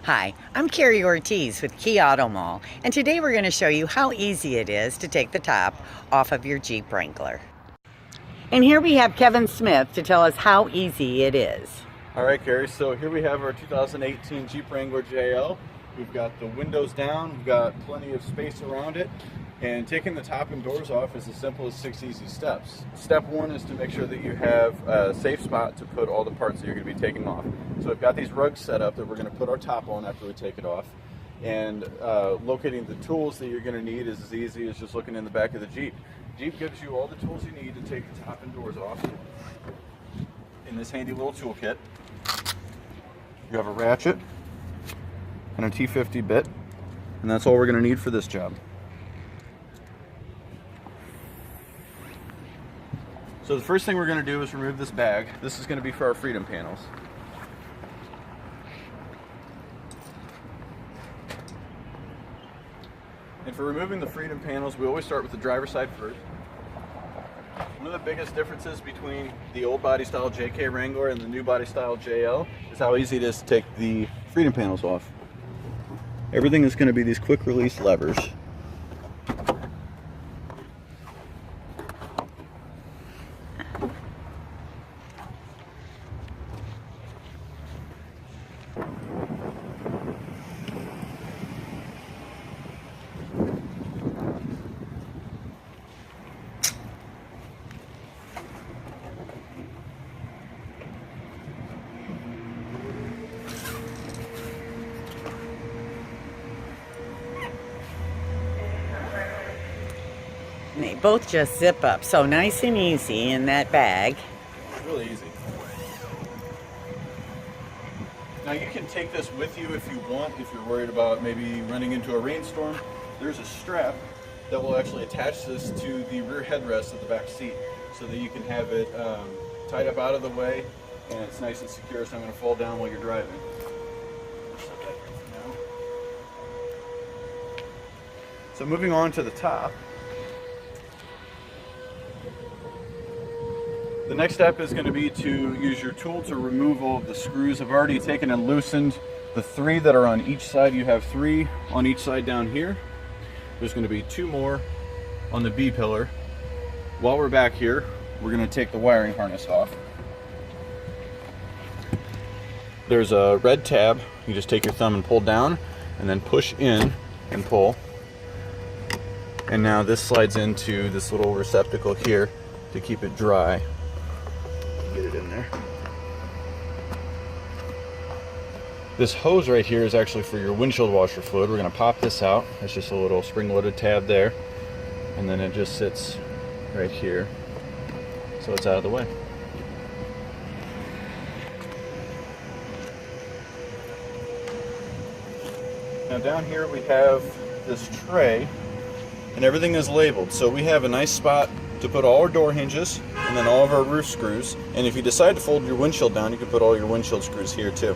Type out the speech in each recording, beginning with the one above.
Hi, I'm Carrie Ortiz with Key Auto Mall, and today we're going to show you how easy it is to take the top off of your Jeep Wrangler. And here we have Kevin Smith to tell us how easy it is. All right, Carrie, so here we have our 2018 Jeep Wrangler JL. We've got the windows down, we've got plenty of space around it, and taking the top and doors off is as simple as 6 easy steps. Step one is to make sure that you have a safe spot to put all the parts that you're going to be taking off. So I've got these rugs set up that we're going to put our top on after we take it off, and locating the tools that you're going to need is as easy as just looking in the back of the Jeep. Jeep gives you all the tools you need to take the top and doors off in this handy little toolkit. You have a ratchet and a T50 bit, and that's all we're going to need for this job. So the first thing we're going to do is remove this bag. This is going to be for our freedom panels. And for removing the freedom panels, we always start with the driver's side first. One of the biggest differences between the old body style JK Wrangler and the new body style JL is how easy it is to take the freedom panels off. Everything is going to be these quick release levers. And they both just zip up, so nice and easy in that bag. It's really easy. Now you can take this with you if you want, if you're worried about maybe running into a rainstorm. There's a strap that will actually attach this to the rear headrest of the back seat so that you can have it tied up out of the way, and it's nice and secure, so I'm going to fall down while you're driving. So moving on to the top. The next step is going to be to use your tool to remove all of the screws. I've already taken and loosened the 3 that are on each side. You have 3 on each side down here. There's going to be 2 more on the B pillar. While we're back here, we're going to take the wiring harness off. There's a red tab. You just take your thumb and pull down, and then push in and pull. And now this slides into this little receptacle here to keep it dry. Get it in there. This hose right here is actually for your windshield washer fluid. We're going to pop this out. It's just a little spring-loaded tab there, and then it just sits right here, so it's out of the way. Now down here we have this tray, and everything is labeled, so we have a nice spot to put all our door hinges and then all of our roof screws. And if you decide to fold your windshield down, you can put all your windshield screws here too.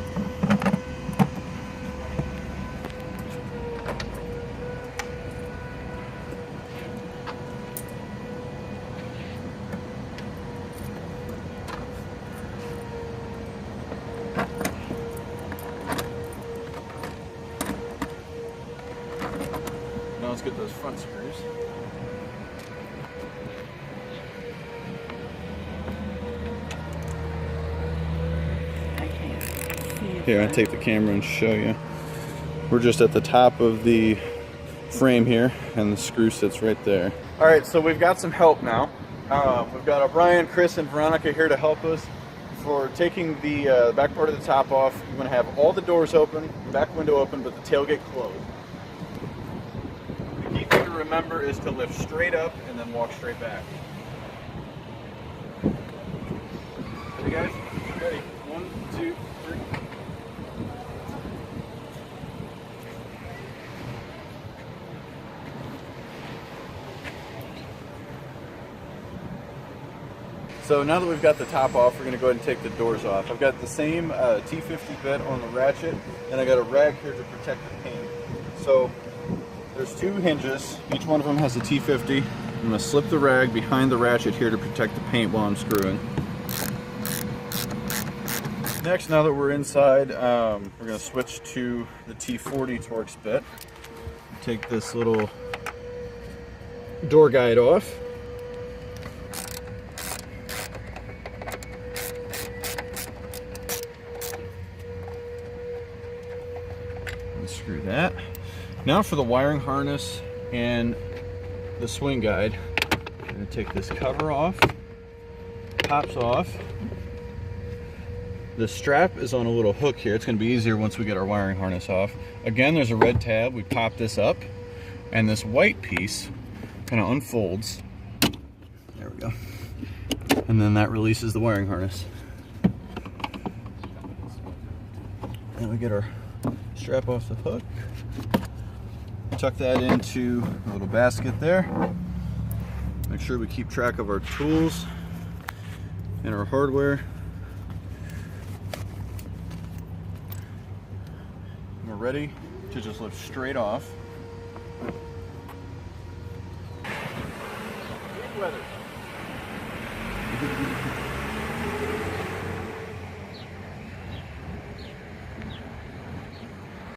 Now let's get those front screws. Here, I'll take the camera and show you. We're just at the top of the frame here, and the screw sits right there. All right, so we've got some help now. We've got O'Brien, Chris, and Veronica here to help us. For taking the back part of the top off, you're going to have all the doors open, the back window open, but the tailgate closed. The key thing to remember is to lift straight up and then walk straight back. Ready, guys? Ready? 1, 2, 3. So now that we've got the top off, we're going to go ahead and take the doors off. I've got the same T50 bit on the ratchet, and I got a rag here to protect the paint. So there's 2 hinges. Each one of them has a T50. I'm going to slip the rag behind the ratchet here to protect the paint while I'm screwing. Next, now that we're inside, we're going to switch to the T40 Torx bit. Take this little door guide off. Unscrew that. Now for the wiring harness and the swing guide. I'm going to take this cover off. Pops off. The strap is on a little hook here. It's going to be easier once we get our wiring harness off. Again, there's a red tab. We pop this up, and this white piece kind of unfolds. There we go. And then that releases the wiring harness. Then we get our strap off the hook. Tuck that into a little basket there. Make sure we keep track of our tools and our hardware. We're ready to just lift straight off. Good weather.